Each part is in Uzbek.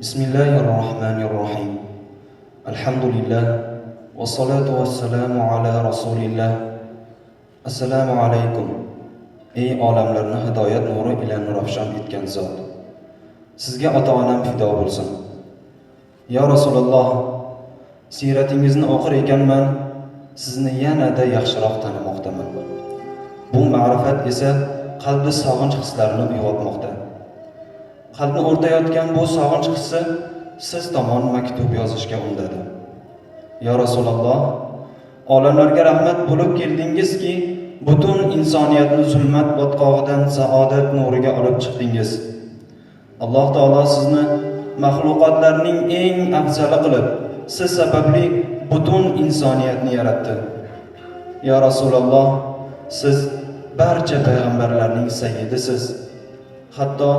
Bismillahirrahmanirrahim. Alhamdulillah. Vassalatu vassalamu ala rasulillah. Assalomu alaykum. Ey olamlarni hidoyat nuri bilan ravshan etgan zot. Sizga ota-onam fido bo'lsin. Ya Rasululloh, siratingizni o'qir ekanman, sizni yanada yaxshiroq tanimoqdaman. Bu ma'rifat esa qalbda sog'inch hislarini uyg'otmoqda. Qalbni o'rtayotgan bu sog'inch hissi siz tomon maktub yozishga undadi. Ya Rasululloh, olamlarga rahmat bo'lib keldingizki, butun insoniyatni zulmat botqog'idan saodat nuriga olib chiqdingiz. Alloh taolo sizni maxluqotlarning eng afzali qilib, siz sababli butun insoniyatni yaratdi. Ya Rasululloh, siz barcha payg'ambarlarning sayyidisiz. Hatto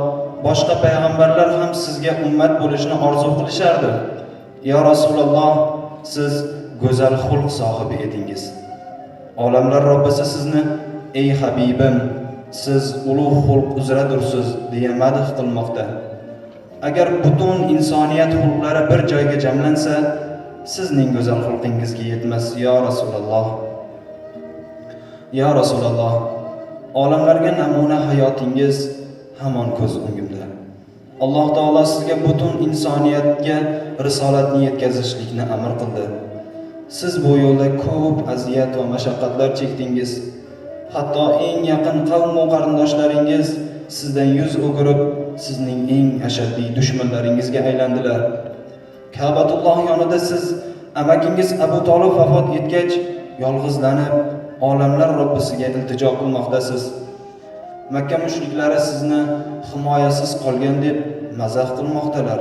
boshqa payg'ambarlar ham sizga ummat bo'lishni orzu qilishardi. Ya Rasululloh, siz go'zal xulq sohibi edingiz. Olamlar Robbisi sizni ey Habibim, siz ulug' xulq uzradursiz deya madh qilmoqda. Agar butun insoniyat xulqlari bir joyga jamlansa, sizning go'zal xulqingizga yetmas ya Rasululloh. Ya Rasululloh, olamlarga namuna hayotingiz hamon ko'z o'ngimda. Alloh taolo sizga butun insoniyatga risolatni yetkazishlikni amr qildi. Siz bu yo'lda ko'p aziyat va mashaqqatlar chekdingiz. Hatto eng yaqin qavm va qarindoshlaringiz sizdan yuz o'girib, sizning eng ashaddiy dushmanlaringizga aylandilar. Ka'batulloh yonida siz amakingiz Abu Talib vafot etgach, yolg'izlanib, olamlar Robbisiga iltijo qilmoqdasiz. Makka mushriklari sizni himoyasiz qolgan deb mazah qilmoqdalar.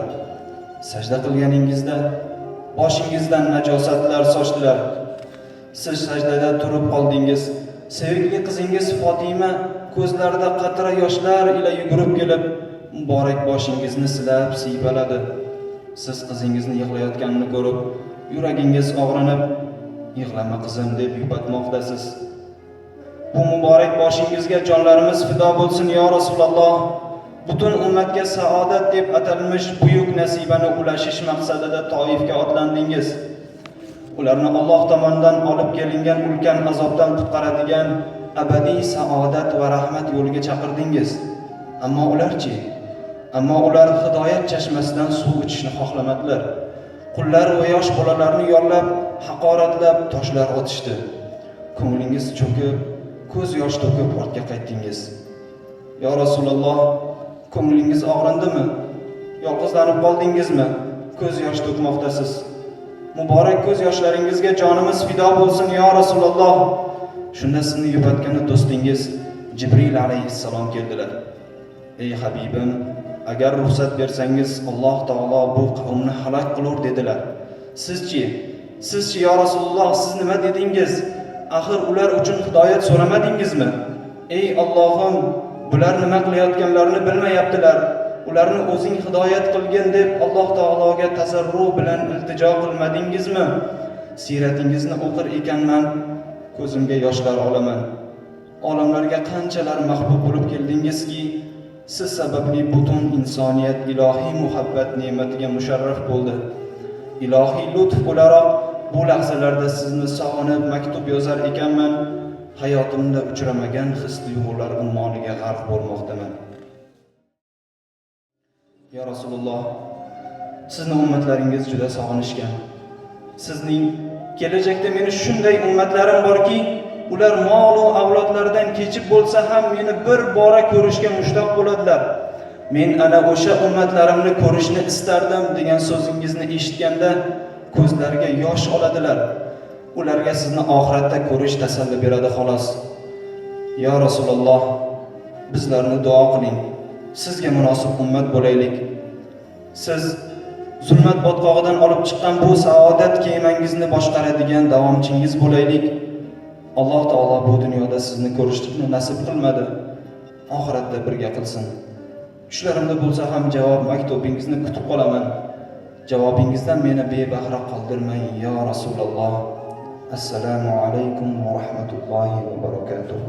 Sajda qilganingizda boshingizdan najosatlar sochdilar. Siz sajdada turib qoldingiz. Sevimli qizingiz Fatima ko'zlarida qatra yoshlar ila yugurib kelib, muborak boshingizni silab siypaladi. Siz qizingizni yig'layotganini ko'rib, yuragingiz og'rinib, "Yig'lama qizim" deb yupatmoqdasiz. Bu muborak boshingizga jonlarimiz fido bo'lsin ya Rasululloh. Butun ummatga saodat deb atalmish buyuk nasibani ulashish maqsadida Toifga otlandingiz. Ularni Alloh tomonidan olib kelingan ulkan azobdan qutqaradigan abadiy saodat va rahmat yo'liga chaqirdingiz. Ammo ularchi? Ammo ular hidoyat chashmasidan suv ichishni xohlamadilar. Qullar va yosh bolalarni yollab, haqoratlab, toshlar otishdi. Ko'nglingiz cho'kib, ko'z yosh to'kib ortga qaytdingiz. Ya Rasululloh, ko'nglingiz og'rindimi? Yolg'izlanib qoldingizmi? Ko'z yosh to'kmoqdasiz. Muborak ko'z yoshlaringizga jonimiz fido bo'lsin ya Rasululloh. Shunda sizni yupatgan do'stingiz Jibril alayhissalom keldilar. Ey Habibim, agar ruxsat bersangiz Alloh taolo bu qavmni halok qilur dedilar. Sizchi ya Rasululloh, siz nima dedingiz? Axir ular uchun hidoyat so'ramadingizmi? Ey Allohim, bular nima qilayotganlarini bilmayaptilar. Ularni o'zing hidoyat qilgin deb Alloh taologa tazarru bilan iltijo qilmadingizmi? Siratingizni o'qir ekanman, ko'zimga yoshlar olaman. Olamlarga qanchalar mahbub bo'lib keldingizki, siz sababli butun insoniyat ilohiy muhabbat ne'matiga musharraf bo'ldi. Ilohiy lutf bo'laroq bu lahzalarda sizni sog'inib maktub yozar ekanman, hayotimda uchramagan his-tuyg'ular ummoniga g'arq bo'lmoqdaman. Ya Rasululloh, sizni ummatlaringiz juda sog'inishgan. Sizning kelajakda meni shunday ummatlarim borki, ular mol va avlodlaridan kechib bo'lsa ham meni bir bora ko'rishga mushtoq bo'ladilar. Men ana o'sha ummatlarimni ko'rishni istardim degan so'zingizni eshitganda ko'zlariga yosh oladilar. Ularga sizni oxiratda ko'rish tasalli beradi xolos. Ya Rasululloh, bizlarni duo qiling. Sizga munosib ummat bo'laylik. Siz zulmat botqog'idan olib chiqqan bu saodat kemangizni boshqaradigan davomchingiz bo'laylik. Alloh taolo bu dunyoda sizni ko'rishlikni nasib qilmadi. Oxiratda birga qilsin. Tushlarimda bo'lsa ham javob maktubingizni kutib qolaman. Javobingizdan meni bebahra qoldirmang ya Rasululloh. Assalomu alaykum va rahmatullohi va barakatuh.